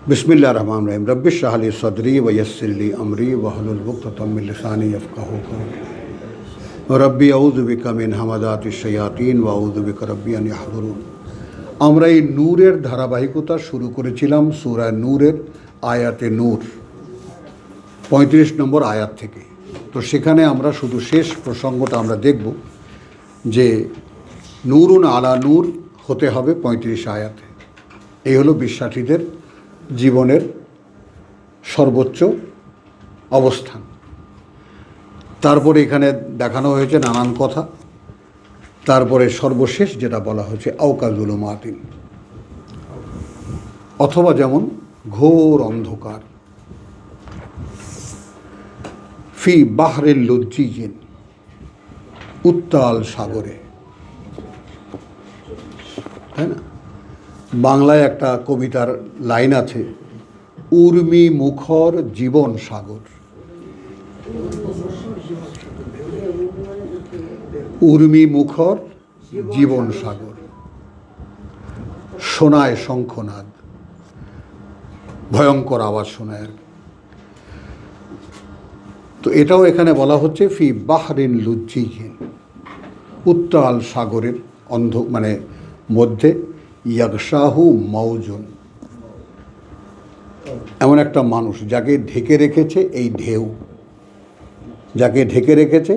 बिस्मिल्लाह रहमान रहीम रब्बिश इश्रह ली सदरी व यस्सिर ली अमरी वहलुल उक़दतम मिन लिसानी यफ़क़हू क़ौली रब्बी अऊज़ु बिका मिन हमाज़ातिश शयातीन व अऊज़ु बिका रब्बी अन याहज़ुरून। আমরা এই নূরের ধারাবাহিকতা শুরু করেছিলাম সূরা নূরের আয়াতে নূর ৩৫ নম্বর আয়াত থেকে। তো সেখানে আমরা শুধু শেষ প্রসঙ্গটা আমরা দেখব যে নূরুন আলা নূর হতে হবে ৩৫ আয়াতে। এই হলো বিশ্বাসীদের জীবনের সর্বোচ্চ অবস্থান। তারপরে এখানে দেখানো হয়েছে নানান কথা। তারপরে সর্বশেষ যেটা বলা হয়েছে আওকা যুলুমাতিন, অথবা যেমন ঘোর অন্ধকার, ফি বাহরিল লুজ্জিয়িন, উত্তাল সাগরে। তাই না? বাংলায় একটা কবিতার লাইন আছে, উর্মি মুখর জীবন সাগর। উর্মি মুখর জীবন সাগর, শোনায় শঙ্খনাদ, ভয়ঙ্কর আওয়াজ শোনায় আর কি। তো এটাও এখানে বলা হচ্ছে ফি বাহরিন লুজ্জিয়িন, উত্তাল সাগরের মধ্যে ইয়াগশাহু মাউজুন, এমন একটা মানুষ যাকে ঢেকে রেখেছে এই ঢেউ, যাকে ঢেকে রেখেছে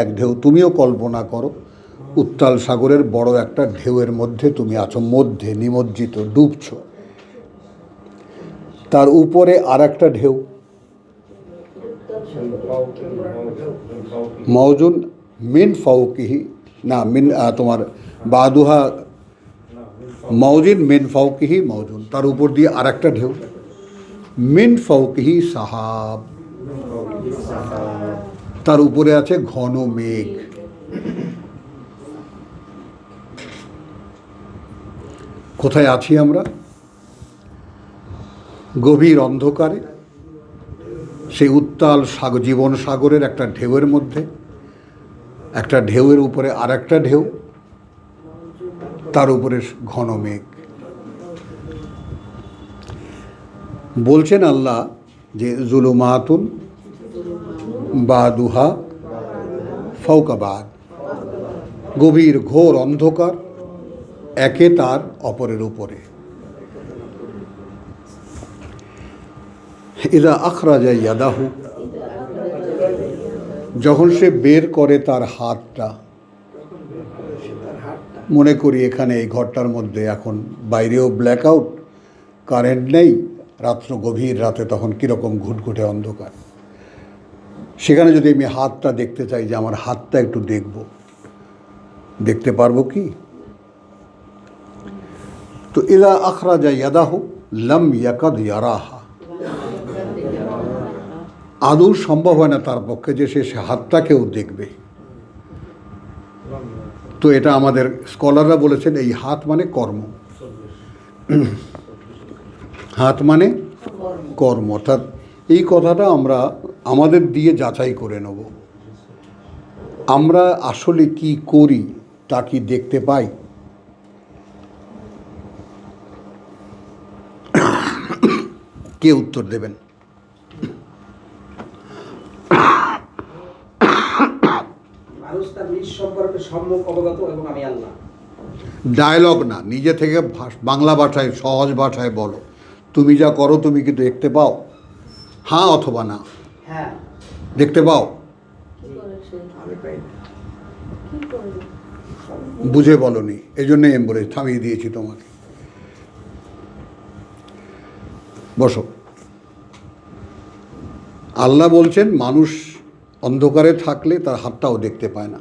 এক ঢেউ। তুমিও কল্পনা করো উত্তাল সাগরের বড় একটা ঢেউয়ের মধ্যে তুমি আছো, মধ্যে নিমজ্জিত, ডুবছ। তার উপরে আর একটা ঢেউ, মৌজুন মিন ফাউকিহি, না মিন তোমার বাদুহা মৌজিন মিন ফাউকিহি মৌজুন, তার উপর দিয়ে আর একটা ঢেউ, মিন ফাউকিহি সাহাব, তার উপরে আছে ঘন মেঘ। কোথায় আছি আমরা? গভীর অন্ধকারে, সেই উত্তাল জীবন সাগরের একটা ঢেউয়ের মধ্যে, একটা ঢেউয়ের উপরে আর একটা ঢেউ, তার উপরে ঘন মেঘ। বলছেন আল্লাহ যে জুলুমাতুন বাদুহা ফাওকা বাদ, গভীর ঘোর অন্ধকার, একে তার অপরের উপরে। ইযা আখরাজা ইয়াদাহু, যখন সে বের করে তার হাতটা। মনে করি এখানে এই ঘরটার মধ্যে এখন বাইরেও ব্ল্যাক আউট, কারেন্ট নেই, রাত্র গভীর রাতে তখন কীরকম ঘুটঘুটে অন্ধকার। সেখানে যদি আমি হাতটা দেখতে চাই, যে আমার হাতটা একটু দেখব, দেখতে পারবো কি? তো ইযা আখরাজা ইয়াদাহু লাম ইয়াকাদ ইয়ারাহা, আদৌ সম্ভব হয় না তার পক্ষে যে সে হাতটাকেও দেখবে। তো এটা আমাদের স্কলাররা বলেছেন এই হাত মানে কর্ম, হাত মানে কর্ম। অর্থাৎ এই কথাটা আমরা আমাদের দিয়ে যাচাই করে নেব, আমরা আসলে কি করি তা কি দেখতে পাই? কে উত্তর দেবেন? ডায়লগ না, নিজে থেকে বাংলা ভাষায়, সহজ ভাষায় বলো। তুমি যা করো তুমি কি দেখতে পাও? হ্যাঁ অথবা না, দেখতে পাও? বুঝে বলনি, এই জন্যই আমি বলে থামিয়ে দিয়েছি তোমাকে। বসো। আল্লাহ বলছেন মানুষ অন্ধকারে থাকলে তার হাতটাও দেখতে পায় না।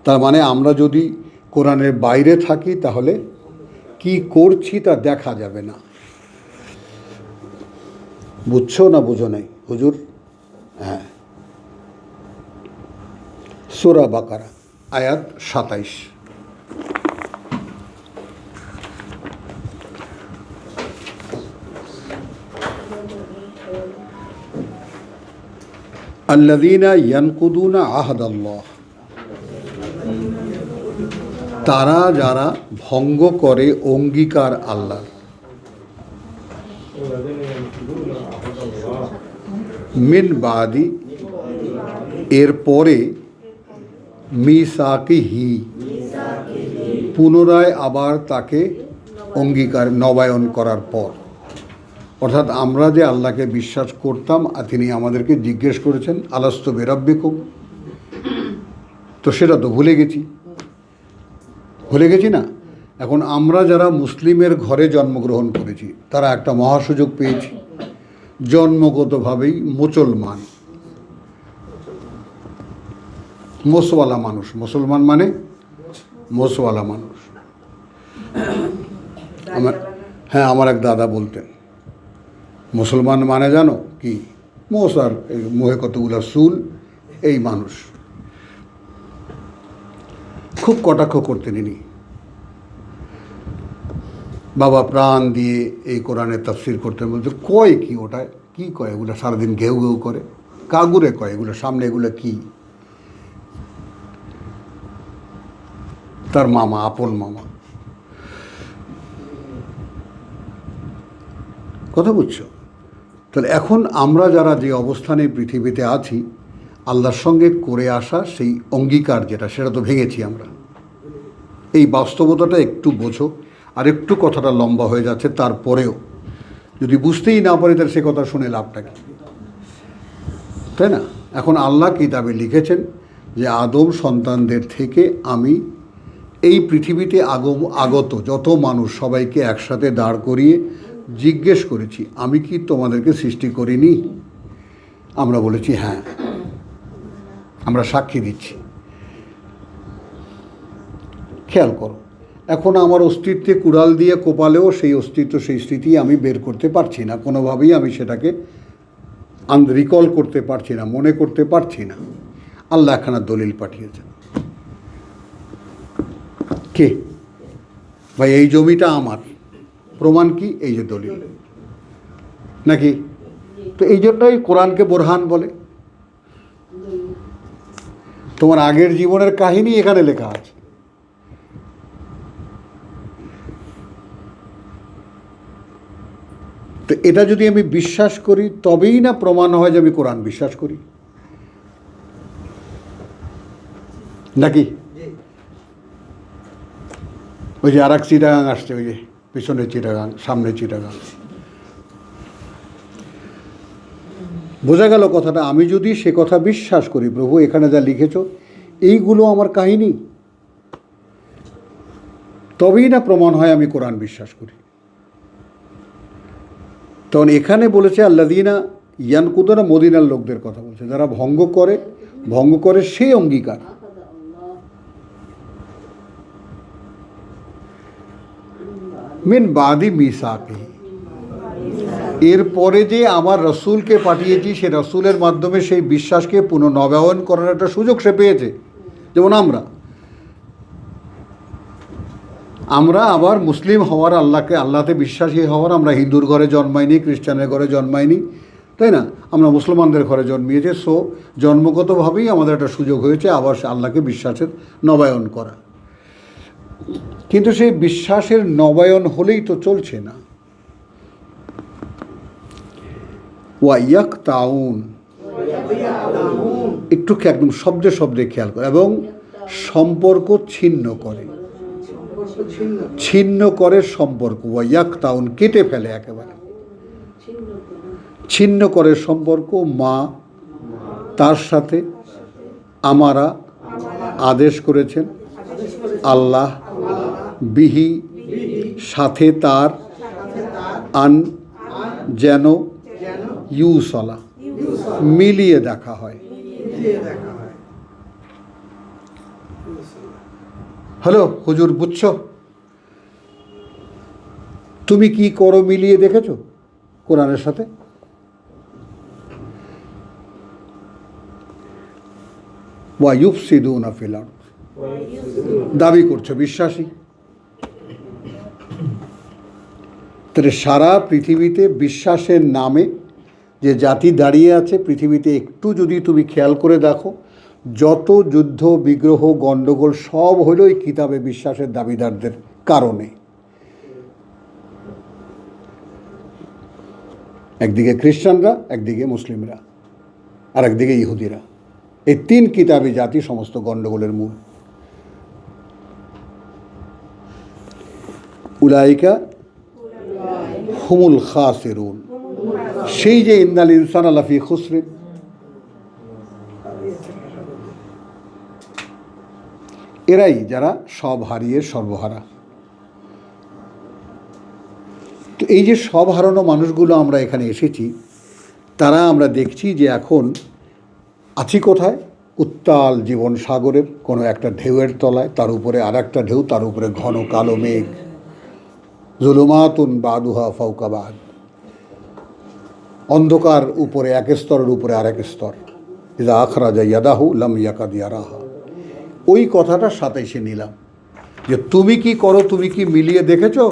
তার মানে আমরা যদি কোরআনের বাইরে থাকি তাহলে কি করছি তা দেখা যাবে না। বুঝছো না বুঝো নাই হুজুর? হ্যাঁ, সূরা বাকারা আয়াত ২৭। আল্লাযীনা ইয়ানকুদুনা আহদাল্লাহ, তারা যারা ভঙ্গ করে অঙ্গীকার আল্লাহর। মিন বাদি এরপরে, মিসাকিহি পুনরায় আবার তাকে অঙ্গীকার নবায়ন করার পর। অর্থাৎ আমরা যে আল্লাহকে বিশ্বাস করতাম আর তিনি আমাদেরকে জিজ্ঞেস করেছেন আলাস্তু বিরাব্বিকুম, তো সেটা তো ভুলে গেছি না। এখন আমরা যারা মুসলিমের ঘরে জন্মগ্রহণ করেছি তারা একটা মহাসুযোগ পেয়েছি, জন্মগতভাবেই মুসলমান, মোসওয়ালা মানুষ। মুসলমান মানে মোসওয়ালা মানুষ। আমার এক দাদা বলতেন মুসলমান মানে জানো কি, মোষ আর মুহে কতগুলো চুল, এই মানুষ। খুব কটাক্ষ করতেন ইনি। বাবা প্রাণ দিয়ে এই কোরআনের তাফসির করতেন, বলতে কয় কি ওটা, কি কয় এগুলো, সারাদিন ঘেউ ঘেউ করে, কাগুরে কয় এগুলো, সামনে এগুলো কি। তার মামা, আপন মামা। কথা বুঝছো? তাহলে এখন আমরা যারা যে অবস্থানে পৃথিবীতে আছি, আল্লাহর সঙ্গে করে আসা সেই অঙ্গীকার যেটা, সেটা তো ভেঙেছি আমরা। এই বাস্তবতাটা একটু বোঝো। আর একটু কথাটা লম্বা হয়ে যাচ্ছে, তারপরেও যদি বুঝতেই না পারি তাহলে সে কথা শুনে লাভটা কি, তাই না? এখন আল্লাহ কিতাবে লিখেছেন যে আদম সন্তানদের থেকে আমি এই পৃথিবীতে আগত যত মানুষ সবাইকে একসাথে দাঁড় করিয়ে জিজ্ঞেস করেছি, আমি কি তোমাদেরকে সৃষ্টি করিনি? আমরা বলেছি হ্যাঁ, আমরা সাক্ষী দিচ্ছি। খেয়াল করো, এখন আমার অস্তিত্বে কুড়াল দিয়ে কোপালেও সেই অস্তিত্ব, সেই স্মৃতি আমি বের করতে পারছি না, কোনোভাবেই আমি সেটাকে রিকল করতে পারছি না, মনে করতে পারছি না। আল্লাহ একখানা দলিল পাঠিয়েছেন। কে ভাই, এই জমিটা আমার, প্রমাণ কি? এই যে দলিল, নাকি? তো এই জন্যই কোরআনকে বোরহান বলে। তোমার আগের জীবনের কাহিনী এখানে লেখা আছে। তো এটা যদি আমি বিশ্বাস করি তবেই না প্রমাণ হয় যে আমি কোরআন বিশ্বাস করি, নাকি? ওই যে আর এক চিটাগাং আসছে, ওই যে পিছনে চিটাগাং, সামনে চিটাগাং। বোঝা গেল কথাটা? আমি যদি সে কথা বিশ্বাস করি, প্রভু এখানে যা লিখেছ এইগুলো আমার কাহিনী, তবেই না প্রমাণ হয় আমি কোরআন বিশ্বাস করি। তখন এখানে বলেছে আল্লাযীনা ইয়ানকুদুনা, মদিনার লোকদের কথা বলছে, যারা ভঙ্গ করে সেই অঙ্গীকার। মিন বাদি মিসাকিহি, এরপরে যে আমার রসুলকে পাঠিয়েছি, সে রসুলের মাধ্যমে সেই বিশ্বাসকে পুনর্নবায়ন করার একটা সুযোগ সে পেয়েছে। যেমন আমরা আবার মুসলিম হওয়ার, আল্লাহতে বিশ্বাসী হওয়ার, আমরা হিন্দুর ঘরে জন্মাইনি, খ্রিস্টানের ঘরে জন্মাইনি, তাই না? আমরা মুসলমানদের ঘরে জন্মিয়েছি। সো জন্মগতভাবেই আমাদের একটা সুযোগ হয়েছে আবার আল্লাহকে বিশ্বাসের নবায়ন করা। কিন্তু সেই বিশ্বাসের নবায়ন হলেই তো চলছে না। ওয়াইয়াকতাউন, একটু একদম শব্দে খেয়াল করে, এবং সম্পর্ক ছিন্ন করে সম্পর্ক। ওয়াইয়াকতাউন, কেটে ফেলে, একেবারে ছিন্ন করে সম্পর্ক। মা, তার সাথে আমারা আদেশ করেছেন আল্লাহ, বিহি, সাথে তার, আন, যেন, ইউসলা, মিলিয়ে দেখা হয়। হ্যালো হুজুর, বুঝছো? তুমি কি করো মিলিয়ে দেখেছো কোরআনের সাথে? ওয়া ইউফসিদুনা ফিল আরদ, দাবি করছো বিশ্বাসী। তাহলে সারা পৃথিবীতে বিশ্বাসের নামে যে জাতি দাঁড়িয়ে আছে পৃথিবীতে, একটু যদি তুমি খেয়াল করে দেখো, যত যুদ্ধ, বিগ্রহ, গণ্ডগোল সব হলো এই কিতাবে বিশ্বাসের দাবিদারদের কারণে। একদিকে খ্রিস্টানরা, একদিকে মুসলিমরা, আর একদিকে ইহুদিরা। এই তিন কিতাবি জাতি সমস্ত গণ্ডগোলের মূল। উলাইকা হুমুল খাসিরুন, সেই যে ইন্নাল ইনসানা লাফি খুসরিন, এরাই যারা সব হারিয়ে সর্বহারা। তো এই যে সব হারানো মানুষগুলো আমরা এখানে এসেছি, তারা আমরা দেখছি যে এখন আছি কোথায়? উত্তাল জীবন সাগরের কোনো একটা ঢেউয়ের তলায়, তার উপরে আর একটা ঢেউ, তার উপরে ঘন কালো মেঘ, জুলুমাতুন বাদুহা ফাওকা বাদ, অন্ধকার উপরে এক স্তরের উপরে আর এক স্তর। ইযা আখরাজা ইয়াদাহু লাম ইয়াকাদ ইয়ারাহা। ওই কথাটার সাথে এসে নিলাম যে তুমি কি করো, তুমি কি মিলিয়ে দেখেছো?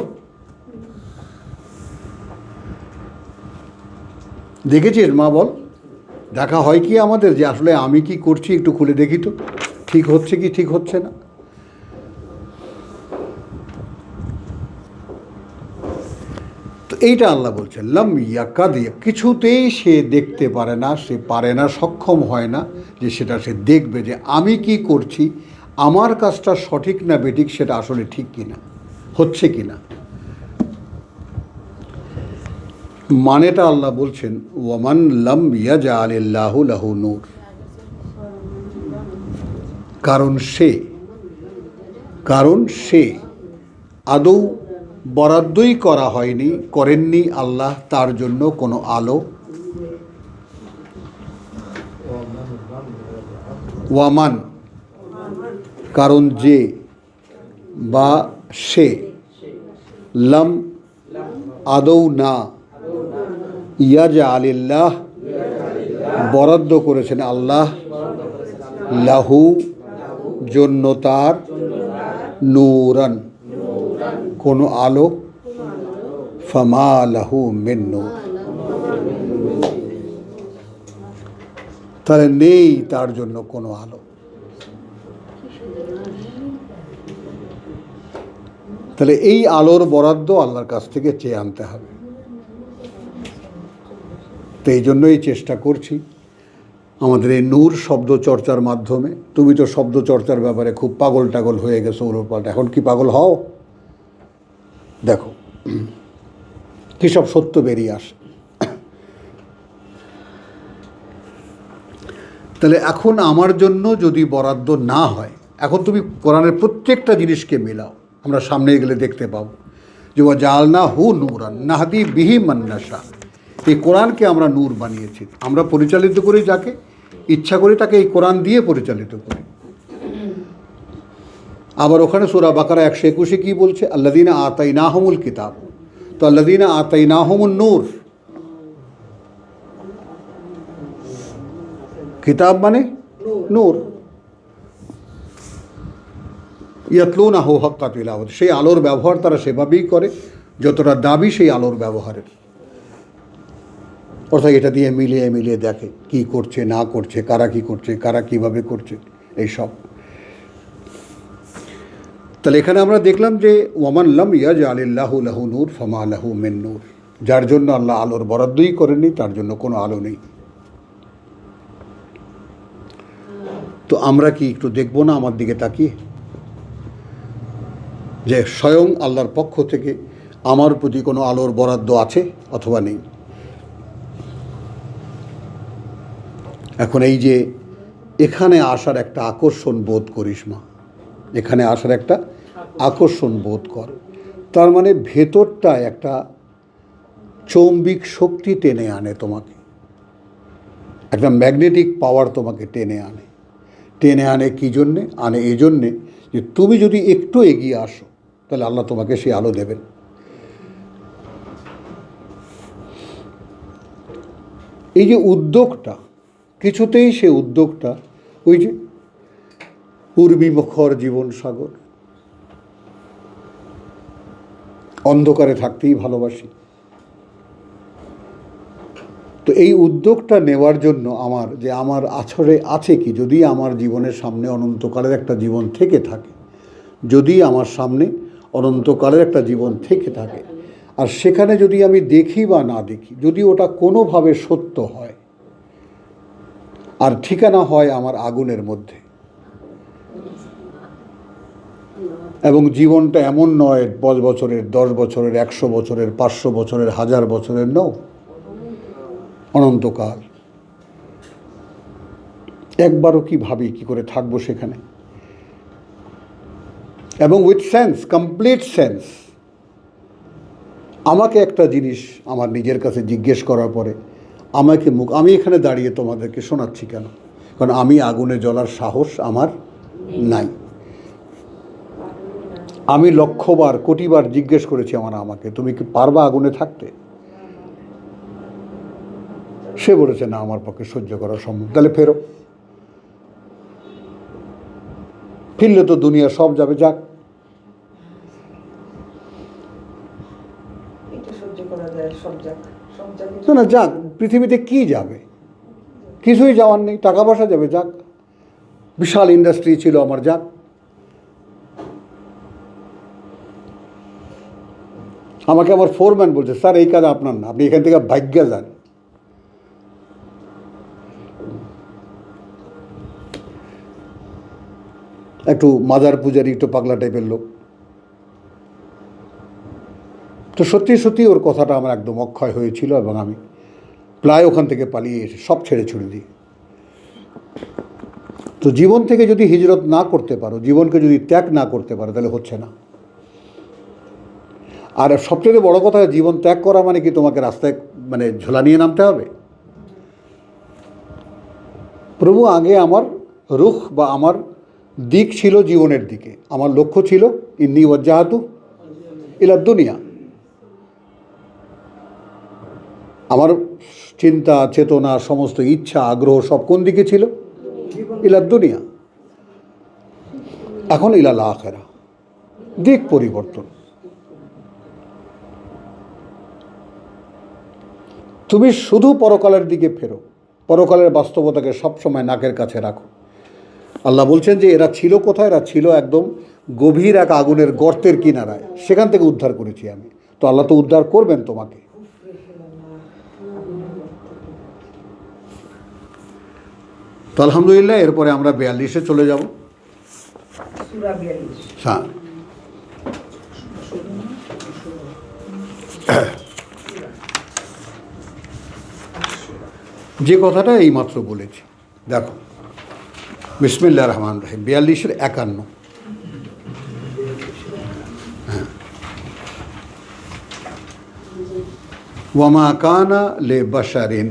দেখেছিস মা? বল, দেখা হয় কি আমাদের যে আসলে আমি কি করছি একটু খুলে দেখি তো, ঠিক হচ্ছে কি ঠিক হচ্ছে না? তো এইটা আল্লাহ বলছেন লাম ইয়াকাদ, কিছুতেই সে দেখতে পারে না, সে পারে না, সক্ষম হয় না যে সেটা সে দেখবে যে আমি কি করছি, আমার কাজটা সঠিক না বেঠিক, সেটা আসলে ঠিক কিনা, হচ্ছে কিনা। মানেটা আল্লাহ বলছেন ওয়ামান লাম ইয়াজআলিল্লাহু লাহু নূর, কারণ সে আদৌ বরাদ্দই করেননি আল্লাহ তার জন্য কোনো আলো। ওয়ামান, কারণ যে বা সে, লাম আদৌ না, ইয়াজআলিল্লাহ বরাদ্দ করেছেন আল্লাহ, লাহু জন্য তার, নূরান কোনো আলো, ফামা লাহু মিন নূর, তাহলে নেই তার জন্য কোনো আলো। তাহলে এই আলোর বরাদ্দ আল্লাহর কাছ থেকে চেয়ে আনতে হবে। তো এই জন্যই চেষ্টা করছি আমাদের এই নূর শব্দ চর্চার মাধ্যমে। তুমি তো শব্দ চর্চার ব্যাপারে খুব পাগল টাগল হয়ে গেছো, ওলটপাল্টা। এখন কি পাগল হও? দেখো কী সব সত্য বেরিয়ে আসে। তাহলে এখন আমার জন্য যদি বরাদ্দ না হয়, এখন তুমি কোরআনের প্রত্যেকটা জিনিসকে মেলাও, আমরা সামনে গেলে দেখতে পাবো যে ওয়া জাআলনা হু নূরান নাহদি বিহি মান নাশা। এই কোরআনকে আমরা নূর বানিয়েছি, আমরা পরিচালিত করি যাকে ইচ্ছা করি তাকে এই কোরআন দিয়ে পরিচালিত করি। আবার ওখানে সূরা বাকারা 121 কি বলছে? আল্লাযীনা আতাইনাহুমুল কিতাব। তো আল্লাযীনা আতাইনাহুমুন নূর, কিতাব মানে নূর, ইয়াতলুনাহু হাক্কা তিলাওয়াতি, সেই আলোর ব্যবহার তারা সেভাবেই করে যতটা দাবি সেই আলোর ব্যবহারের। অর্থাৎ এটা দিয়ে মিলিয়ে মিলিয়ে দেখে কি করছে না করছে, কারা কি করছে, কারা কিভাবে করছে, এইসব। তাহলে এখানে আমরা দেখলাম যে ওয়ামান লাম ইয়াজআলিল্লাহু লাহু নূর ফামা লাহু মিন নূর, যার জন্য আল্লাহ আলোর বরাদ্দই করেননি তার জন্য কোনো আলো নেই। তো আমরা কি একটু দেখবো না আমার দিকে তাকিয়ে যে স্বয়ং আল্লাহর পক্ষ থেকে আমার প্রতি কোনো আলোর বরাদ্দ আছে অথবা নেই? এখন এই যে এখানে আসার একটা আকর্ষণ বোধ করিস মা, এখানে আসার একটা আকর্ষণ বোধ কর, তার মানে ভেতরটা একটা চৌম্বিক শক্তি টেনে আনে তোমাকে, একটা ম্যাগনেটিক পাওয়ার তোমাকে টেনে আনে কী জন্যে আনে? এই জন্যে যে তুমি যদি একটু এগিয়ে আসো তাহলে আল্লাহ তোমাকে সেই আলো দেবেন। এই যে উদ্যোগটা, কিছুতেই সে উদ্যোগটা, ওই যে পূর্বী মুখর জীবন সাগর, অন্ধকারে থাকতেই ভালোবাসি। তো এই উদ্যোগটা নেওয়ার জন্য আমার আছরে আছে কি, যদি আমার জীবনের সামনে অনন্তকালের একটা জীবন থেকে থাকে, যদি আমার সামনে অনন্তকালের একটা জীবন থেকে থাকে, আর সেখানে যদি আমি দেখি বা না দেখি, যদি ওটা কোনোভাবে সত্য হয় আর ঠিকানা হয় আমার আগুনের মধ্যে, এবং জীবনটা এমন নয় 5 বছরের, 10 বছরের, 100 বছরের, 500 বছরের, 1000 বছরের, নও, অনন্তকাল। একবারও কি ভাবি কি করে থাকবো সেখানে? এবং উইথ সেন্স, কমপ্লিট সেন্স। আমাকে একটা জিনিস আমার নিজের কাছে জিজ্ঞেস করার পরে আমি এখানে দাঁড়িয়ে তোমাদেরকে শোনাচ্ছি কেন? কারণ আমি আগুনে জ্বলার সাহস আমার নাই। আমি লক্ষবার, কোটিবার জিজ্ঞেস করেছি আমাকে, তুমি কি পারবা আগুনে থাকতে? সে বলেছে, না, আমার পক্ষে সহ্য করা সম্ভব। তাহলে ফেরো। ফিরলে তো দুনিয়া সব যাবে, যাক। না, যাক, পৃথিবীতে কি যাবে? কিছুই যাওয়ার নেই। টাকা পয়সা যাবে, যাক। বিশাল ইন্ডাস্ট্রি ছিল আমার, যাক। আমাকে আমার ফোরম্যান বলছে, স্যার এই কাজ আপনার না, আপনি এখান থেকে ভাগ্যা যান। একটু মাজার পূজারি, একটু পাগলা টাইপের লোক। তো সত্যি সত্যি ওর কথাটা আমার একদম অক্ষয় হয়েছিল, এবং আমি প্রায় ওখান থেকে পালিয়ে এসে সব ছেড়ে ছুড়ে দিই। তো জীবন থেকে যদি হিজরত না করতে পারো, জীবনকে যদি ত্যাগ না করতে পারো, তাহলে হচ্ছে না। আর সবচেয়ে বড় কথা, জীবন ত্যাগ করা মানে কি তোমাকে রাস্তায় ঝোলা নিয়ে নামতে হবে? প্রভু, আগে আমার রুখ বা আমার দিক ছিল জীবনের দিকে, আমার লক্ষ্য ছিল ইন্নী ওয়াজ্জাহাতু ইলা দুনিয়া। আমার চিন্তা, চেতনা, সমস্ত ইচ্ছা, আগ্রহ সব কোন দিকে ছিল? ইলা দুনিয়া। এখন ইলাল আখিরা, দিক পরিবর্তন। তুমি শুধু পরকালের দিকে ফেরো, পরকালের বাস্তবতাকে সবসময় নাকের কাছে রাখো। আল্লাহ বলছেন যে এরা ছিল কোথায়? এরা ছিল একদম গভীর এক আগুনের গর্তের কিনারায়, সেখান থেকে উদ্ধার করেছি আমি। তো আল্লাহ তো উদ্ধার করবেন তোমাকে। তো আলহামদুলিল্লাহ, এরপরে আমরা 42-এ চলে যাব। হ্যাঁ, যে কথাটা এইমাত্র বলেছি, দেখো, বিসমিল্লাহির রহমানির রহিম, 42-এর 51। হ্যাঁ, ওয়ামা কানা লে বাশারিন।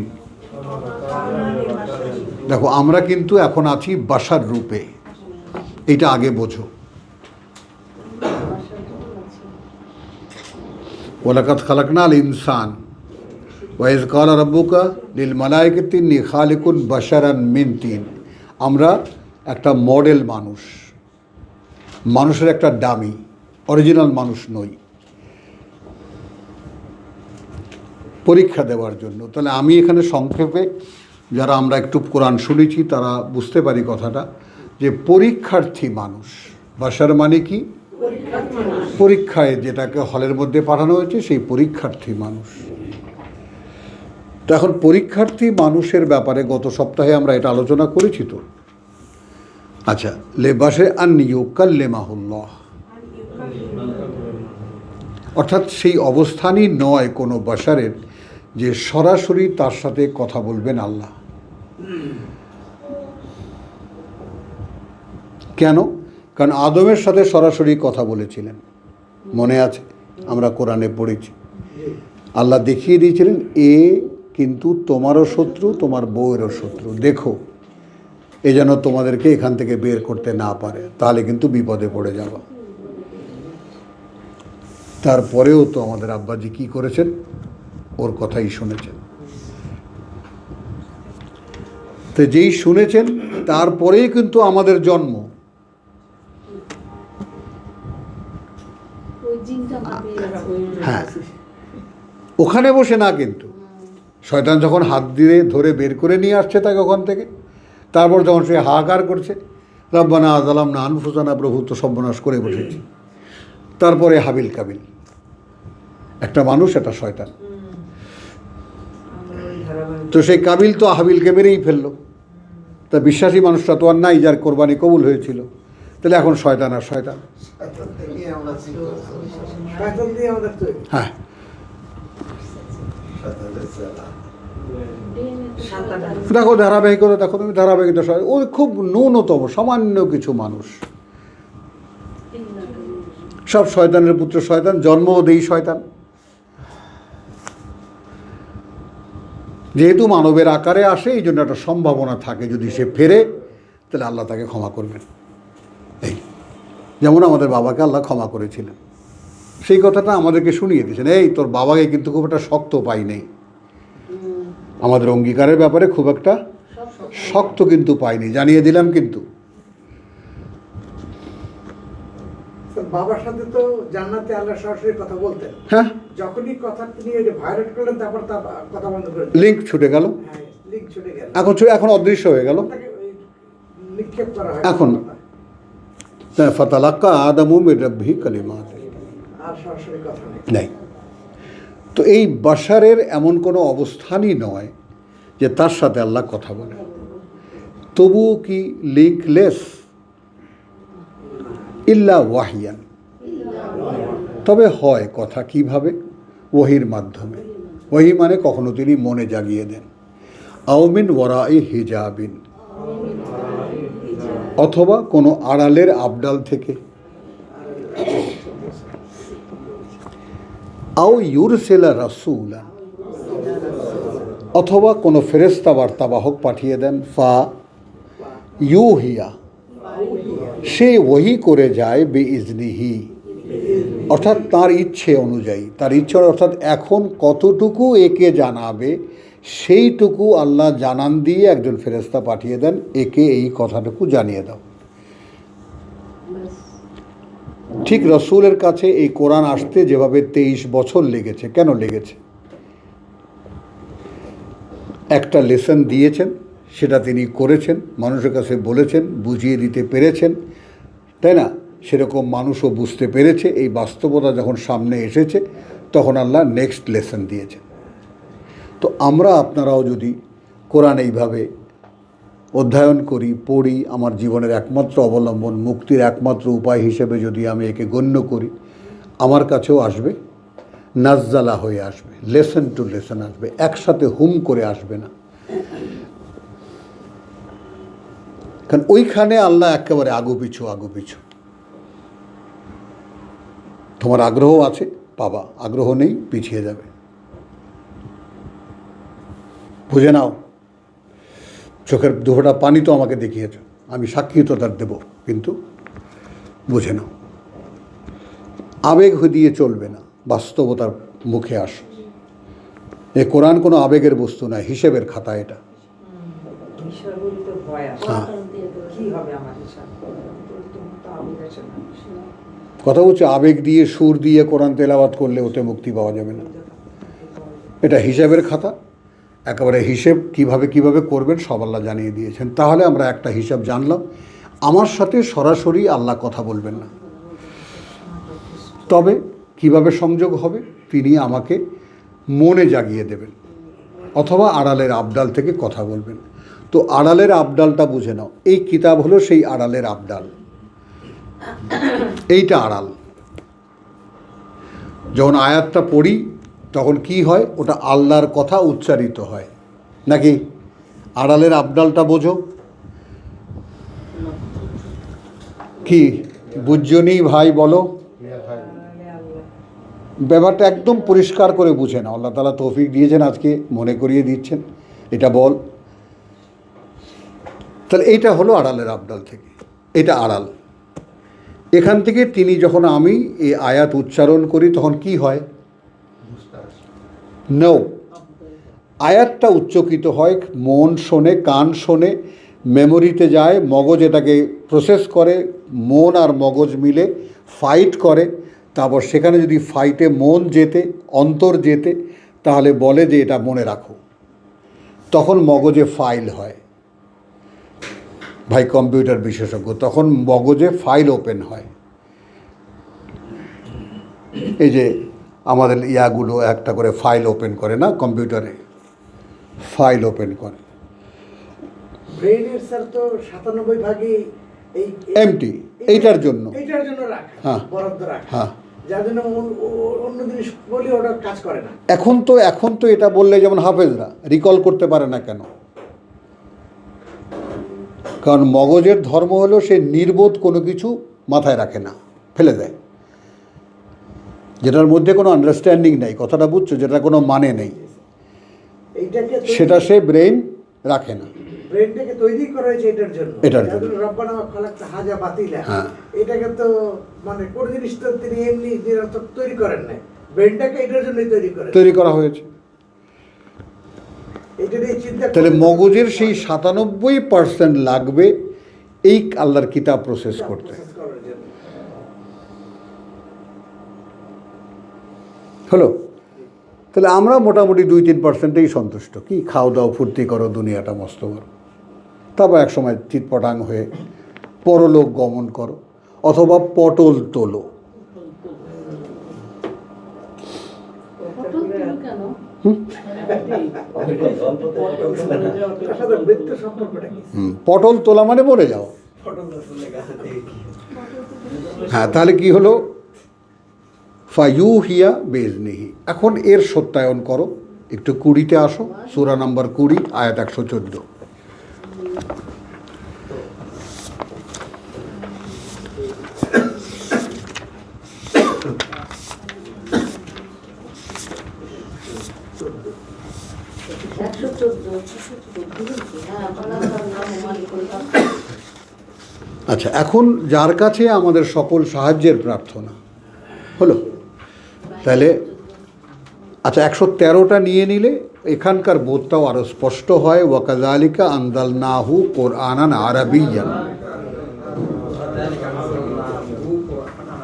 দেখো, আমরা কিন্তু এখন আছি বাশার রূপে, এটা আগে বোঝো। ওয়ালাকাদ খালাকনাল ইনসান ওয়া ইয ক্বালা রাব্বুকা লিল মালাইকাতি ইন্নী খালিকুন বাশারান মিন তিন। আমরা একটা মডেল মানুষ, মানুষের একটা ডামি, অরিজিনাল মানুষ নই, পরীক্ষা দেওয়ার জন্য। তাহলে আমি এখানে সংক্ষেপে, যারা আমরা একটু কোরআন শুনেছি তারা বুঝতে পারি কথাটা, যে পরীক্ষার্থী মানুষ। বাশার মানে কি? পরীক্ষায় যেটাকে হলের মধ্যে পাঠানো হয়েছে, সেই পরীক্ষার্থী মানুষ। তো এখন পরীক্ষার্থী মানুষের ব্যাপারে গত সপ্তাহে আমরা এটা আলোচনা করেছি। তো আচ্ছা, লেবাসে আন ইউকাল্লিমাহুল্লাহ, অর্থাৎ সেই অবস্থানই নয় কোনো বাশারের যে সরাসরি তার সাথে কথা বলবেন আল্লাহ। কেন? কারণ আদমের সাথে সরাসরি কথা বলেছিলেন, মনে আছে? আমরা কোরআনে পড়েছি। আল্লাহ দেখিয়ে দিয়েছিলেন, এ কিন্তু তোমারও শত্রু, তোমার বউয়েরও শত্রু, দেখো এ যেন তোমাদেরকে এখান থেকে বের করতে না পারে, তাহলে কিন্তু বিপদে পড়ে যাবা। তারপরেও তো আমাদের আব্বাজি কি করেছেন? ওর কথাই শুনেছেন। তো যেই শুনেছেন, তারপরেই কিন্তু আমাদের জন্ম। হ্যাঁ, ওখানে বসে না, কিন্তু শয়তান যখন হাত দিয়ে ধরে বের করে নিয়ে আসছে তাকে ওখান থেকে, তারপর যখন সে হাহাকার করছে, রব্বানা যালামনা আনফুসানা, প্রভু তো সর্বনাশ করে বসেছি। তারপরে হাবিল কাবিল, একটা মানুষ, একটা শয়তান। তো সেই কাবিল তো হাবিলকে মেরেই ফেললো। তা বিশ্বাসী মানুষটা তো আর নাই যার কোরবানি কবুল হয়েছিল। তাহলে এখন শয়তান আর শয়তান। হ্যাঁ, দেখো ধারাবাহিকতা, দেখো তুমি ধারাবাহিকতা, ওই খুব ন্যূনতম সামান্য কিছু মানুষ, সব শয়তানের পুত্র শয়তান, জন্মও দেই শয়তান। যেহেতু মানবের আকারে আসে, এই জন্য একটা সম্ভাবনা থাকে যদি সে ফেরে তাহলে আল্লাহ তাকে ক্ষমা করবেন। এই যেমন আমাদের বাবাকে আল্লাহ ক্ষমা করেছিলেন, সেই কথাটা আমাদেরকে শুনিয়ে দিয়েছেন। এই তোর বাবাকে কিন্তু খুব একটা শক্ত পাই নেই, আমাদের অঙ্গীকারের ব্যাপারে খুব একটা শক্ত কিন্তু পাইনি, জানিয়ে দিলাম। কিন্তু বাবার সাথে তো জান্নাতে আল্লাহ সরাসরি কথা বলতেন। হ্যাঁ, যখনই কথা তিনি ভায়োলেট করলেন তারপর তার কথা বন্ধ করে লিঙ্ক ছুটে গেল। হ্যাঁ, লিঙ্ক ছুটে গেল। এখন অদৃশ্য হয়ে গেল। নিক্ষেপ করা হয় এখন ফাতালাক্কা আদমু মির রাব্বিহি কালিমাত, আর সরাসরি কথা নেই। তো এই বাশারের এমন কোনো অবস্থানই নয় যে তার সাথে আল্লাহ কথা বলে। তবুও কি লিঙ্কলেস? ইল্লা ওয়াহিয়ান, তবে হয় কথা কিভাবে? ওহির মাধ্যমে। ওহি মানে কখনো তিনি মনে জাগিয়ে দেন, আওমিন ওয়ারাই হিজাবিন, অথবা কোনো আড়ালের আবডাল থেকে, আও ইউরসিলা রাসূলা, অথবা কোনো ফেরেশতা বার্তাবাহক পাঠিয়ে দেন। ফা ইউহিয়া, সে ওহি করে যায় বিইজনিহি, অর্থাৎ তার ইচ্ছে অনুযায়ী, তার ইচ্ছা অর্থাৎ এখন কতটুকু একে জানাবে সেইটুকু আল্লাহ জানান দিয়ে একজন ফেরেশতা পাঠিয়ে দেন, একে এই কথাটুকু জানিয়ে দাও। ঠিক রসুলের কাছে এই কোরআন আসতে যেভাবে 23 বছর লেগেছে, কেন লেগেছে? একটা লেসন দিয়েছেন, সেটা তিনি করেছেন, মানুষের কাছে বলেছেন, বুঝিয়ে দিতে পেরেছেন, তাই না? সেরকম মানুষও বুঝতে পেরেছে। এই বাস্তবতা যখন সামনে এসেছে তখন আল্লাহ নেক্সট লেসন দিয়েছেন। তো আমরা আপনারাও যদি কোরআন এইভাবে অধ্যয়ন করি, পড়ি, আমার জীবনের একমাত্র অবলম্বন, মুক্তির একমাত্র উপায় হিসেবে যদি আমি একে গণ্য করি, আমার কাছেও আসবে, নাজ্জালা হয়ে আসবে, লেসন টু লেসন আসবে, একসাথে হুম করে আসবে না। কারণ ওইখানে আল্লাহ একেবারে আগুপিছু। তোমার আগ্রহ আছে, পাবা, আগ্রহ নেই, পিছিয়ে যাবে। বুঝে নাও। চোখের দুফোঁটা পানি তো আমাকে দেখিয়েছ, আমি সাক্ষী তো তার দেব, কিন্তু বুঝে নাও। আবেগ দিয়ে চলবে না, বাস্তবতার মুখে আসো। এ কোরআন কোনো আবেগের বস্তু নয়, হিসেবের খাতা এটা। হ্যাঁ, কথা হচ্ছে আবেগ দিয়ে সুর দিয়ে কোরআন তেলাওয়াত করলে ওতে মুক্তি পাওয়া যাবে না। এটা হিসাবের খাতা, একেবারে হিসেব কিভাবে করবেন সব আল্লাহ জানিয়ে দিয়েছেন। তাহলে আমরা একটা হিসাব জানলাম, আমার সাথে সরাসরি আল্লাহ কথা বলবেন না, তবে কিভাবে সংযোগ হবে তিনি আমাকে মনে জাগিয়ে দেবেন, অথবা আড়ালের আবডাল থেকে কথা বলবেন। তো আড়ালের আবডালটা বুঝে নাও, এই কিতাব হলো সেই আড়ালের আবডাল। এইটা আড়াল। যখন আয়াতটা পড়ি তখন কি হয়? ওটা আল্লাহর কথা উচ্চারিত হয় নাকি? আড়ালের আবডালটা বোঝো কি? বুঝজনি ভাই বলো, ব্যাপারটা একদম পরিষ্কার করে বুঝে না। আল্লাহ তাআলা তৌফিক দিয়েছেন, আজকে মনে করিয়ে দিচ্ছেন, এটা বল। তাহলে এইটা হলো আড়ালের আবডাল থেকে, এটা আড়াল। এখান থেকে তিনি যখন আমি এই আয়াত উচ্চারণ করি তখন কি হয়? নো, আয়াতটা উচ্চকিত হয়, মন শোনে, কান শোনে, মেমোরিতে যায়, মগজ এটাকে প্রসেস করে, মন আর মগজ মিলে ফাইট করে। তারপর সেখানে যদি ফাইটে মন জেতে, অন্তর জেতে, তাহলে বলে যে এটা মনে রাখো। তখন মগজে ফাইল হয়। ভাই কম্পিউটার বিশেষজ্ঞ, তখন মগজে ফাইল ওপেন হয়। এই যে আমাদের ইয়াগুলো একটা করে ফাইল ওপেন করে না, কম্পিউটারে ফাইল ওপেন করে। ব্রেইনের স্যার তো 97% এই এমটি, এইটার জন্য রাখা, হ্যাঁ বরাদ্দ রাখা, হ্যাঁ। যার জন্য অন্য জিনিস বলি ওটা কাজ করে না। এখন তো এটা বললে যেমন হাফেজরা রিকল করতে পারে না কেন? কারণ মগজের ধর্ম হলো সে নির্বোধ কোনো কিছু মাথায় রাখে না, ফেলে দেয়। যেটার মধ্যে কোনো আন্ডারস্ট্যান্ডিং নেই, কথাটা বুঝছো, যেটা কোনো মানে নেই, সেটা সে ব্রেইন রাখে না। ব্রেইনটাকে তৈরি করা হয়েছে এটার জন্য। রব্বানা খালাকতা হাজা বাতিলা, এটাকে তো মানে কোন জিনিস তো তিনি এমনি নিরর্থক তৈরি করেন না, ব্রেইনটাকে এটার জন্যই তৈরি করা হয়েছে। তাহলে মগজের সেই 97% লাগবে এই আল্লাহর কিতাব প্রসেস করতে। হলো? তাহলে আমরা মোটামুটি 2-3%-এই সন্তুষ্ট। কি খাও দাও ফুর্তি করো, দুনিয়াটা মস্ত করো, তারপর এক সময় চিৎপটাং হয়ে পরলোক গমন করো, অথবা পটল তোলো। পটল তোলা মানে মরে যাও। হ্যাঁ, তাহলে কি হলো? ফায়ুহিয়া বেজনিহি। এখন এর সত্যায়ন করো। একটু 20-তে আসো, সূরা নাম্বার 20, আয়াত 114। আচ্ছা, এখন যার কাছে আমাদের সকল সাহায্যের প্রার্থনা হলো, তাহলে আচ্ছা 113টা নিয়ে নিলে এখানকার বোধটাও আরও স্পষ্ট হয়। ওয়াকাযালিকা আনজালনাহু কুরআনান আরাবিয়্যান।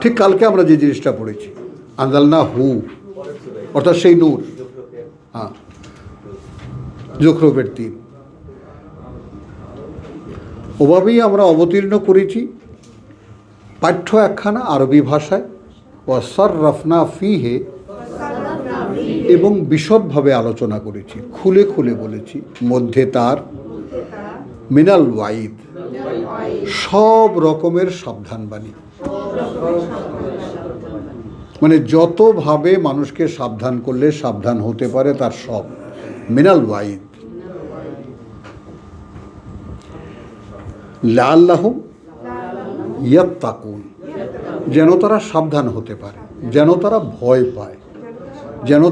ঠিক কালকে আমরা যে জিনিসটা পড়েছি, আনজালনাহু অর্থাৎ সেই নূর, হ্যাঁ, যুখরুফের 3, ওভাবেই আমরা অবতীর্ণ করেছি পাঠ্য একখানা আরবি ভাষায়। ওয়াসাররাফনা ফিহে, এবং বিশদভাবে আলোচনা করেছি, খুলে খুলে বলেছি, মধ্যে তার মিনাল ওয়াইদ, সব রকমের সাবধানবাণী। মানে যতভাবে মানুষকে সাবধান করলে সাবধান হতে পারে তার সব, মিনাল ওয়াইদ, লাআল্লাহুম ইয়াত্তাকুন, যেন তারা সাবধান হতে পারে, যেন তারা ভয় পায়, যেন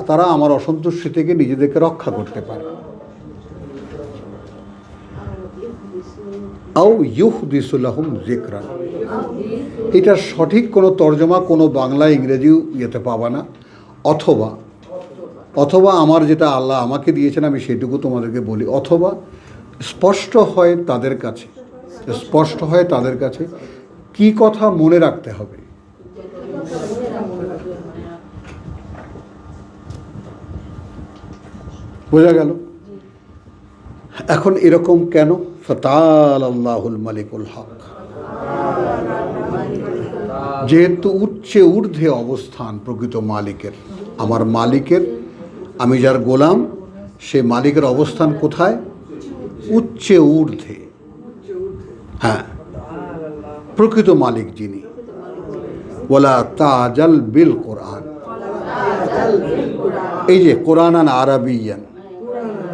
তারা আমার অসন্তুষ্টি থেকে নিজেদেরকে রক্ষা করতে পারে। আও ইউহদিসু লাহুম যিকরান, এটার সঠিক কোনো তর্জমা কোনো বাংলা ইংরেজি ইয়েতে পাবা না। অথবা আমার যেটা আল্লাহ আমাকে দিয়েছেন আমি সেটুকু তোমাদেরকে বলি, অথবা স্পষ্ট হয় তাদের কাছে কি কথা মনে রাখতে হবে। বোঝা গেল? এখন এরকম কেন? ফাতাল আল্লাহুল মালিকুল হক, যেহেতু উচ্চে ঊর্ধ্বে অবস্থান প্রকৃত মালিকের, আমার মালিকের, আমি যার গোলাম, সে মালিকের অবস্থান কোথায়? উচ্চে ঊর্ধ্বে। হ্যাঁ, প্রকৃত মালিক যিনি। ওয়ালা তাজাল বিল কোরআন, এই যে কোরআনান আরাবিয়ান,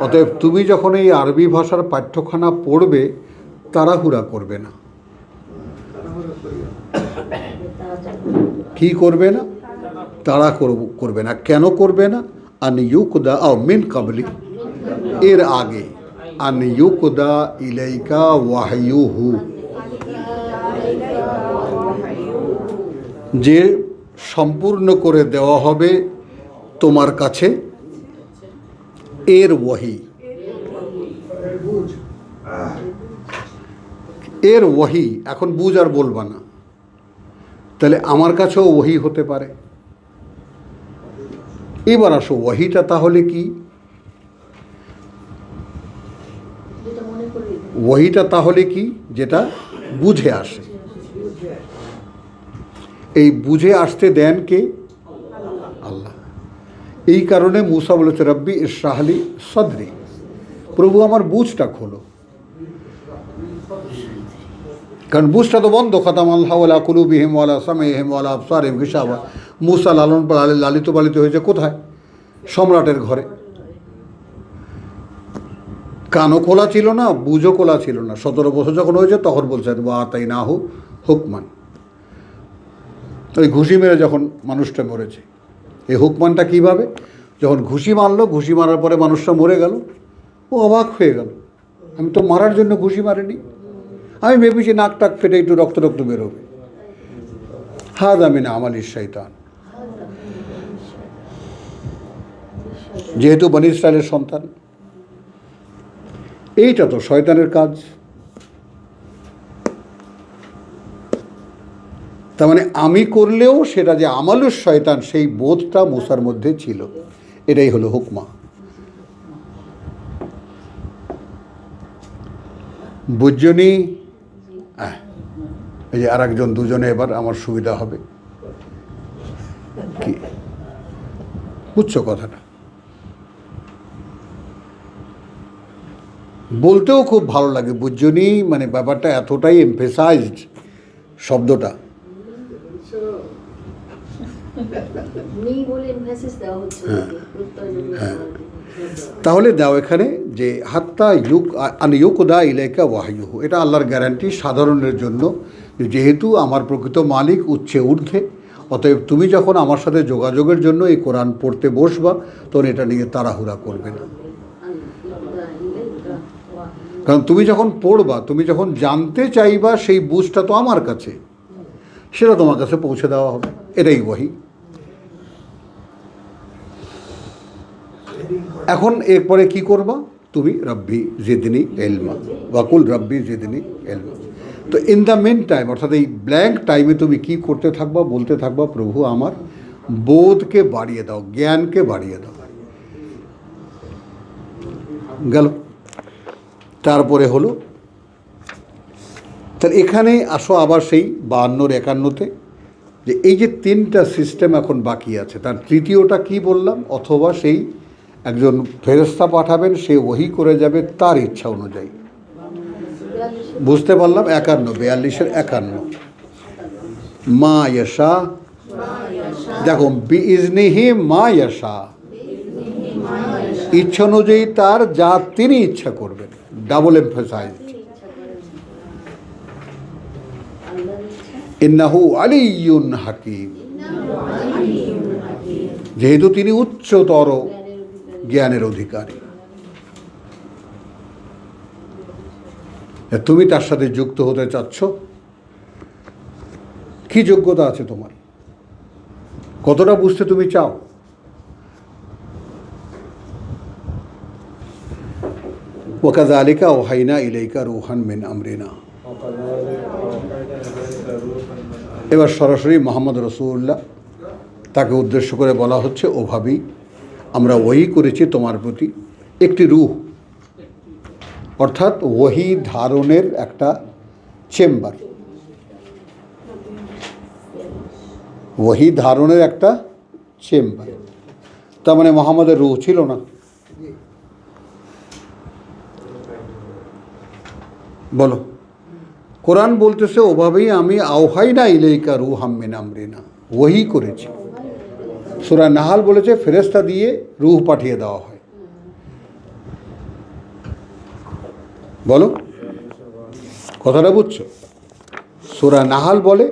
অতএব তুমি যখন এই আরবি ভাষার পাঠ্যখানা পড়বে তাড়াহুড়া করবে না। কি করবে না? তাড়া করবে না। কেন করবে না? আন ইউকদা আও মিন কাবলি, এর আগে, আন ইউকদা ইলাইকা ওয়াহয়ুহু, যে সম্পূর্ণ করে দেওয়া হবে তোমার কাছে এর ওয়াহি, এর ওয়াহি। এখন বুঝ আর বলবা না, তাহলে আমার কাছেও ওয়াহি হতে পারে। এবার আসো, ওয়াহিটা তাহলে কি? ওয়াহিটা তাহলে কি? যেটা বুঝে আসে। এই বুঝে আসতে দেন কে? আল্লাহ। এই কারণে মুসা বলেছে রব্বি ইশরাহ লি সদরি, প্রভু আমার বুঝটা খোলো, কারণ বুঝটা তো বন্ধ। খতাম আল্লাহ ওয়ালা কুলুবিহিম ওয়ালা সামিহিম ওয়ালা আবসারিহিম গিশাওয়া। মুসা লালিত পালিত হয়েছে কোথায়? সম্রাটের ঘরে। কানও খোলা ছিল না, বুঝও খোলা ছিল না। 17 বছর যখন হয়েছে তখন বলছে ওয়া আতাইনাহু হুকমান। ওই ঘুষি মেরে যখন মানুষটা মরেছে, এই হুকমানটা কীভাবে? যখন ঘুষি মারলো, ঘুষি মারার পরে মানুষটা মরে গেল, ও অবাক হয়ে গেল, আমি তো মারার জন্য ঘুষি মারিনি, আমি ভেবেছি নাক টাক ফেটে একটু রক্ত রক্ত বেরোবে। হাযা মিন আমালি শাইতান। যেহেতু বনী ইসরাইলের সন্তান, এইটা তো শয়তানের কাজ। তার মানে আমি করলেও সেটা যে আমালুস শয়তান, সেই বোধটা মুসার মধ্যে ছিল। এটাই হলো হুকমা। বুঝজনি? এই যে আর একজন দুজনে এবার আমার সুবিধা হবে কি, বুঝছো কথাটা? বলতেও খুব ভালো লাগে বুঝজনি, মানে ব্যাপারটা এতটাই এমফেসাইজড শব্দটা। তাহলে দাও এখানে যে হাত্তা ইউকদা ইলাইকা ওয়াহয়ুহু, এটা আল্লাহর গ্যারান্টি সাধারণের জন্য, যেহেতু আমার প্রকৃত মালিক উচ্চে ঊর্ধ্বে, অতএব তুমি যখন আমার সাথে যোগাযোগের জন্য এই কোরআন পড়তে বসবা, তখন এটা নিয়ে তাড়াহুড়া করবে না। কারণ তুমি যখন পড়বা, তুমি যখন জানতে চাইবা, সেই বুঝটা তো আমার কাছে, সেটা তোমার কাছে পৌঁছে দেওয়া হবে। এটাই ওয়াহি। এখন এরপরে কি করবা তুমি? রব্বি জিদনি ইলমা, ওয়াকুল রব্বি জিদনি ইলমা। তো ইন দ্য মেন টাইম, অর্থাৎ এই ব্ল্যাঙ্ক টাইমে তুমি কি করতে থাকবা? বলতে থাকবা প্রভু আমার বোধকে বাড়িয়ে দাও, জ্ঞানকে বাড়িয়ে দাও। গেল। তারপরে হলো, তাহলে এখানে আসো আবার সেই 52-51-তে, যে এই যে 3টা সিস্টেম এখন বাকি আছে, তার তৃতীয়টা কি বললাম? অথবা সেই একজন ফেরেশতা পাঠাবেন, সে ওহী করে যাবে তার ইচ্ছা অনুযায়ী। বুঝতে পারলাম? 42-এর 51 মা ইয়াশা। দেখো বিইজনিহি মা ইয়াশা, ইচ্ছা অনুযায়ী তার, যা তিনি ইচ্ছা করবেন। Double emphasize. ইন্নাহু আলিয়্যুন হাকিম, যেহেতু তিনি উচ্চতর জ্ঞানের অধিকারী, তুমি তার সাথে যুক্ত হতে চাচ্ছ, কি যোগ্যতা আছে তোমার? কতটা বুঝতে তুমি চাও? ওয়াকাযালিকা আওহাইনা ইলাইকা রূহান মিন আমরিনা। এবার সরাসরি মুহাম্মদ রাসূলুল্লাহ তাকে উদ্দেশ্য করে বলা হচ্ছে, ওভাবেই আমরা ওহী করেছি তোমার প্রতি একটি রূহ, অর্থাৎ ওহী ধারণের একটা চেম্বার, ওহী ধারণের একটা চেম্বার। তার মানে মুহাম্মদের রূহ ছিল না? বলো। কোরআন বলতেছে ওভাবেই আমি আওহাইনা ইলাইকা রূহাম মিন আমরিনা, ওহী করেছি। সূরা নাহাল বলেছে ফেরেশতা দিয়ে রূহ পাঠিয়ে দেওয়া হয়। বলো, কথাটা বুঝছো? সূরা নাহাল বলে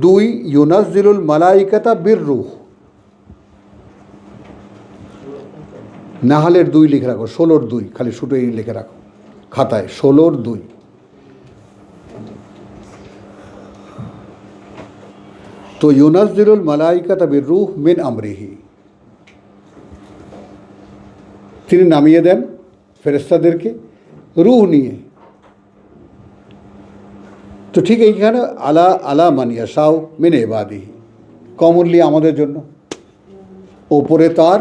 2 ইউনাজ্জিলুল মালাইকাতা বির রূহ। নাহালের 2 লিখে রাখো, 16-র 2, খালি শুটেই লিখে রাখো খাতায়, 16-র 2। তো ইউনাজ্জিলুল মালাইকাতা বির রূহ মিন আমরিহি, তিনি নামিয়ে দেন ফেরেশতাদেরকে রূহ নিয়ে। তো ঠিক এইখানে আলা মান ইয়াশাউ মিন ইবাদিহি, কমনলি আমাদের জন্য, ওপরে তার,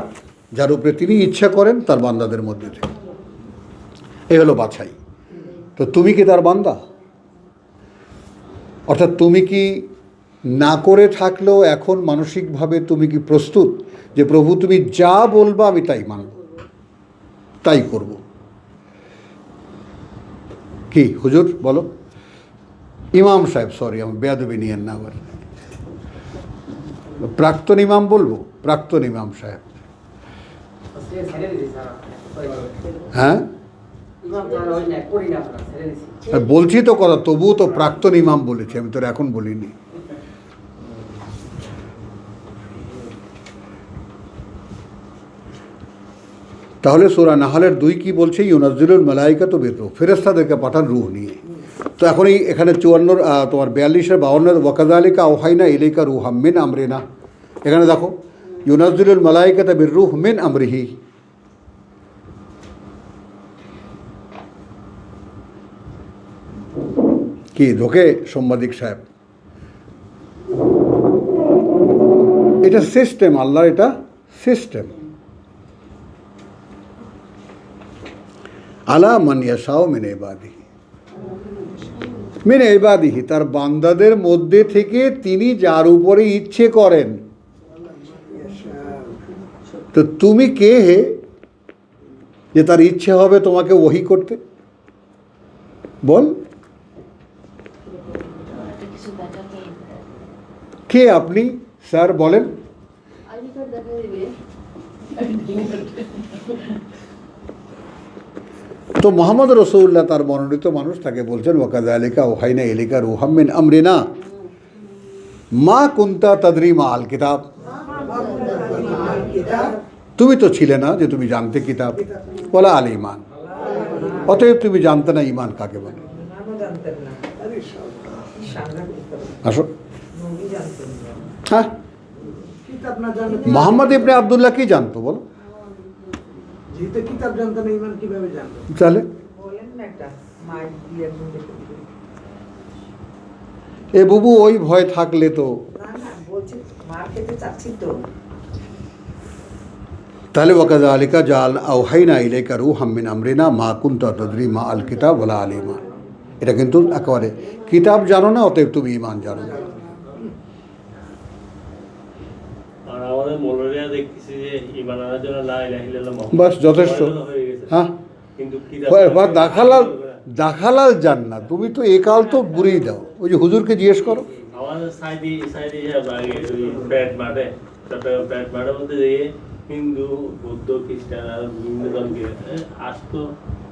যার উপরে তিনি ইচ্ছা করেন তার বান্দাদের মধ্যে থেকে। এই হলো বাছাই। তো তুমি কি তার বান্দা? অর্থাৎ তুমি কি না করে থাকলেও এখন মানসিকভাবে তুমি কি প্রস্তুত যে প্রভু তুমি যা বলবা আমি তাই মানব, তাই করব? কি হুজুর বলো? ইমাম সাহেব, সরি আমি বেয়াদবি নিয়েন না, আবার প্রাক্তন ইমাম বলবো, প্রাক্তন ইমাম সাহেব। হ্যাঁ বলছি তো কথা, তবুও তো প্রাক্তন ইমাম বলেছি, আমি তো এখন বলিনি। তাহলে সূরা নাহলের 2 কি বলছে? ইউনাজ্জিলুল মালাইকাতু বির-রূহ, ফেরেশতাদেরকে পাঠান রূহ নিয়ে। তো এখন এখানে 54 তোমার 42-এর 52 ওয়াকাযালিকা আওহাইনা ইলাইকা রূহাম মিন আমরিনা, এখানে দেখো ইউনাজ্জিলুল মালাইকাতা বির-রূহ মিন আমরিহি। কি ঢোকে সাংবাদিক সাহেব? এটা সিস্টেম, আল্লাহর এটা সিস্টেম। আলা মান ইয়াশাউ মিন ইবাদিহি, মিন ইবাদিহি, তার বান্দাদের মধ্যে থেকে তিনি যার উপরে ইচ্ছে করেন। তো তুমি কে হে যে তার ইচ্ছে হবে তোমাকে ওহী করতে? বল, কে আপনি স্যার বলেন? তো মোহাম্মদ রাসূলুল্লাহ তার মনোনীত মানুষ, তাকে বলছেন ওয়াকাযালিকা আওহাইনা ইলাইকা রূহাম মিন আমরিনা মা কুনতা তাদরি মা আল কিতাব, তুমি তো ছিলে না যে তুমি জানতে কিতাব, ওয়ালা আল ঈমান, অতএব তুমি জানতে না ঈমান কাকে বলে। আসো, হ্যাঁ মোহাম্মদ ইবনে আব্দুল্লাহ কি জানতো বলো? তাহলে এ বুবু ওই ভয় থাকলে তো তাহলে ওয়াকাযালিকা জাল আওহাইনা ইলাইকা রূহাম মিন আমরিনা মা কুনতা তাদরি মা আল কিতাব ওয়ালা আল ঈমান, এটা কিন্তু একেবারে কিতাব জানো না, অতএব তুমি ঈমান জানো না। বাস যথেষ্ট। হ্যাঁ দাখালাল জান্নাত, তুমি তো একাল তো বুড়িয়ে দাও। ওই যে হুজুরকে জিজ্ঞেস করো, হিন্দু বৌদ্ধ খ্রিস্টান আর বিভিন্ন ধর্মকে আসতো,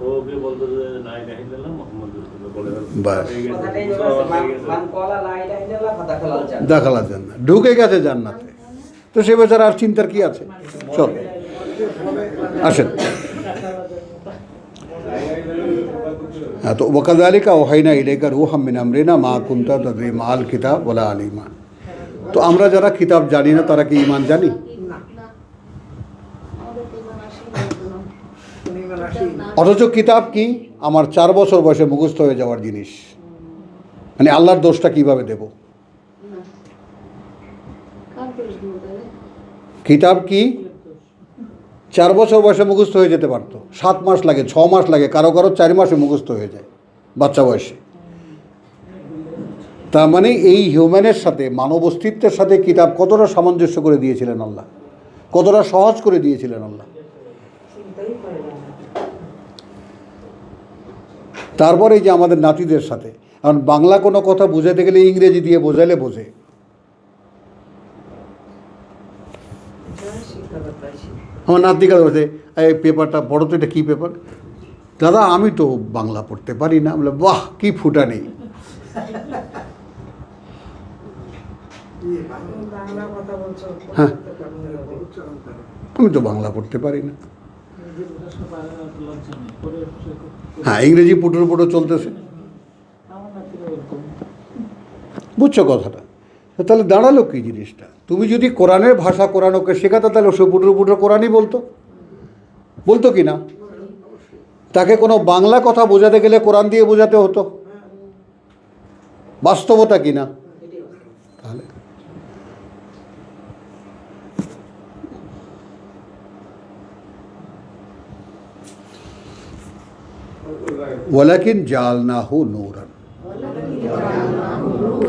ওকে বলতো যে লা ইলাহা ইল্লাল্লাহ মুহাম্মাদুর রাসূলুল্লাহ, দাখালাল জান্নাত, ঢুকে গেছে জান্নাতে। তো সে বেচারা আর চিন্তার কি আছে? চল আসেন। হ্যাঁ, তো ওয়াকাযালিকা আওহাইনা ইলাইকা রূহাম মিন আমরিনা মা কুনতা তাদরি মা আল কিতাব ওয়ালা আল ঈমান। তো আমরা যারা কিতাব জানি না তারা কি ঈমান জানি? অথচ কিতাব কি আমার 4 বছর বয়সে মুখস্থ হয়ে যাওয়ার জিনিস, মানে আল্লাহর দোষটা কিভাবে দেব? কিতাব কি 4 বছর বয়সে মুখস্থ হয়ে যেতে পারতো, 7 মাস লাগে, 6 মাস লাগে, কারো কারো 4 মাসে মুখস্থ হয়ে যায় বাচ্চা বয়সে। তার মানে এই হিউম্যানের সাথে, মানব অস্তিত্বের সাথে কিতাব কতটা সামঞ্জস্য করে দিয়েছিলেন আল্লাহ, কতটা সহজ করে দিয়েছিলেন আল্লাহ। তারপরে যে আমাদের নাতিদের সাথে, কারণ বাংলা কোনো কথা বোঝাতে গেলে ইংরেজি দিয়ে বোঝালে বোঝে। আমার নাতিকা বলছে এই পেপারটা পড়ো তো, এটা কী পেপার? দাদা আমি তো বাংলা পড়তে পারি না। বলে বাহ কি ফুটানি, হ্যাঁ আমি তো বাংলা পড়তে পারি না। হ্যাঁ ইংরেজি পুটুর পুটো চলতেছে, বুঝছো কথাটা? তাহলে দাঁড়ালো কি জিনিসটা? তুমি যদি কোরআনের ভাষা কোরআন ওকে শেখাতো, তাহলে সে পুটুর পুটুর কোরআনই বলতো কি না? তাকে কোনো বাংলা কথা বোঝাতে গেলে কোরআন দিয়ে বোঝাতে হতো, বাস্তবতা কি না? তাহলে ওয়ালাকিন জাআলনাহু নূরান,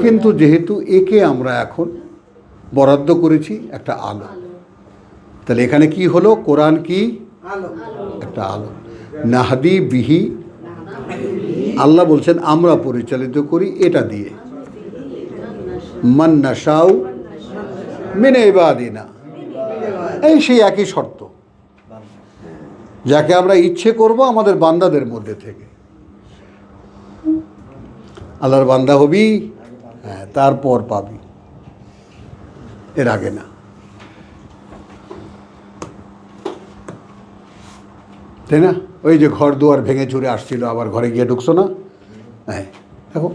কিন্তু যেহেতু একে আমরা এখন বরাদ্দ করেছি একটা আলো, তাহলে এখানে কি হলো? কোরআন কি? আলো। একটা আলো। নাহদি বিহি, আল্লাহ বলছেন আমরা পরিচালিত করি এটা দিয়ে। মান নাশাউ মিন ইবাদিনা, এই সেই একই শর্ত, যাকে আমরা ইচ্ছে করব আমাদের বান্দাদের মধ্যে থেকে। আল্লাহর বান্দা হবি, হ্যাঁ, তারপর পাবি, এর আগে না। তাই না? ওই যে ঘর দুয়ার ভেঙে চুরে আসছিল, আবার ঘরে গিয়ে ঢুকছো না? হ্যাঁ, দেখো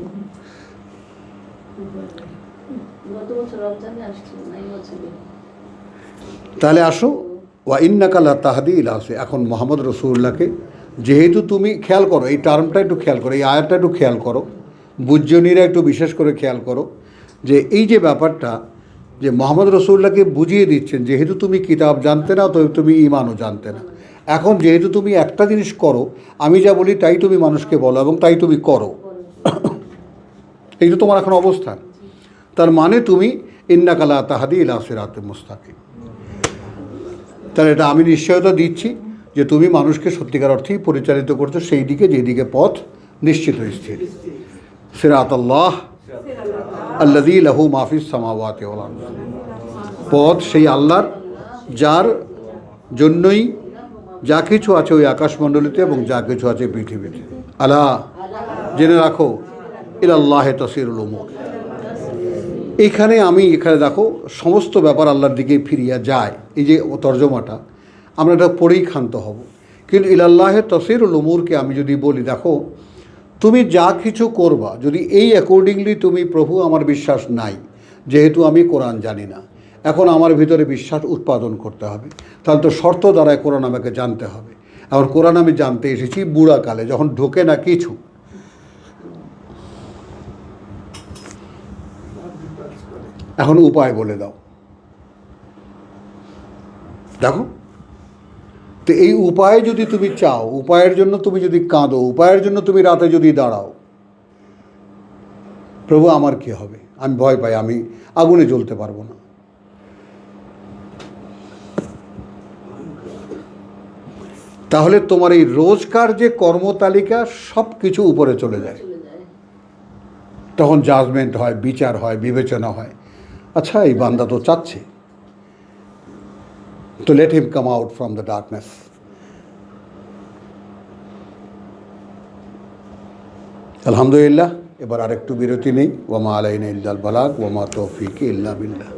তাহলে আসো, ওয়া ইন্নাকা লা তাহদি ইলা আসে। এখন মোহাম্মদ রসুল্লাহকে যেহেতু তুমি খেয়াল করো, এই টার্মটা একটু খেয়াল করো, এই আয়াতটা একটু খেয়াল করো, বুজ্জনীরা একটু বিশেষ করে খেয়াল করো যে এই যে ব্যাপারটা, যে মোহাম্মদ রসুল্লাহকে বুঝিয়ে দিচ্ছেন যেহেতু তুমি কিতাব জানতে না, তো তুমি ইমানও জানতে না। এখন যেহেতু তুমি একটা জিনিস করো, আমি যা বলি তাই তুমি মানুষকে বলো এবং তাই তুমি করো, এই তো তোমার এখন অবস্থান। তার মানে তুমি ইন্নাকা লা তাহদি ইলা সিরাতিম মুস্তাকিম। তাহলে এটা আমি নিশ্চয়তা দিচ্ছি যে তুমি মানুষকে সত্যিকার অর্থেই পরিচালিত করছো সেই দিকে যেদিকে পথ নিশ্চিত স্থির। সিরাতাল্লাহ আল্লাযী লাহু মা ফিস সামাওয়াতি ওয়াল আরদ, পথ সেই আল্লাহর যার জন্যই যা কিছু আছে ওই আকাশমণ্ডলীতে এবং যা কিছু আছে পৃথিবীতে। আলা, জেনে রাখো, ইলাল্লাহি তাসিরুল উমুর। এখানে দেখো সমস্ত ব্যাপার আল্লাহর দিকে ফিরিয়া যায়। এই যে তর্জমাটা আমরা এটা পড়েই ক্ষান্ত হব, কিন্তু ইলাল্লাহি তাসিরুল উমুরকে আমি যদি বলি, দেখো তুমি যা কিছু করবা, যদি এই অ্যাকর্ডিংলি তুমি প্রভু আমার বিশ্বাস নাই, যেহেতু আমি কোরআন জানি না, এখন আমার ভিতরে বিশ্বাস উৎপাদন করতে হবে, তাহলে তো শর্ত দ্বারায় কোরআন আমাকে জানতে হবে। আর কোরআন আমি জানতে এসেছি বুড়াকালে, যখন ঢোকে না কিছু। এখন উপায় বলে দাও, দেখো তো এই উপায় যদি তুমি চাও, উপায়ের জন্য তুমি যদি কাঁদো, উপায়ের জন্য তুমি রাতে যদি দাঁড়াও, প্রভু আমার কি হবে, আমি ভয় পাই, আমি আগুনে জ্বলতে পারবো না, তাহলে তোমার এই রোজকার যে কর্মতালিকা সব কিছু উপরে চলে যায়। তখন জাজমেন্ট হয়, বিচার হয়, বিবেচনা হয়। আচ্ছা, এই বান্দা তো চাচ্ছে, তো let him come out from the darkness. আলহামদুলিল্লাহ, এবার আরেকটু বিরতি নেই। ওয়ামা আলাইনা ইল্লাল বালাগ ওয়ামা তৌফিক ইল্লা বিল্লাহ।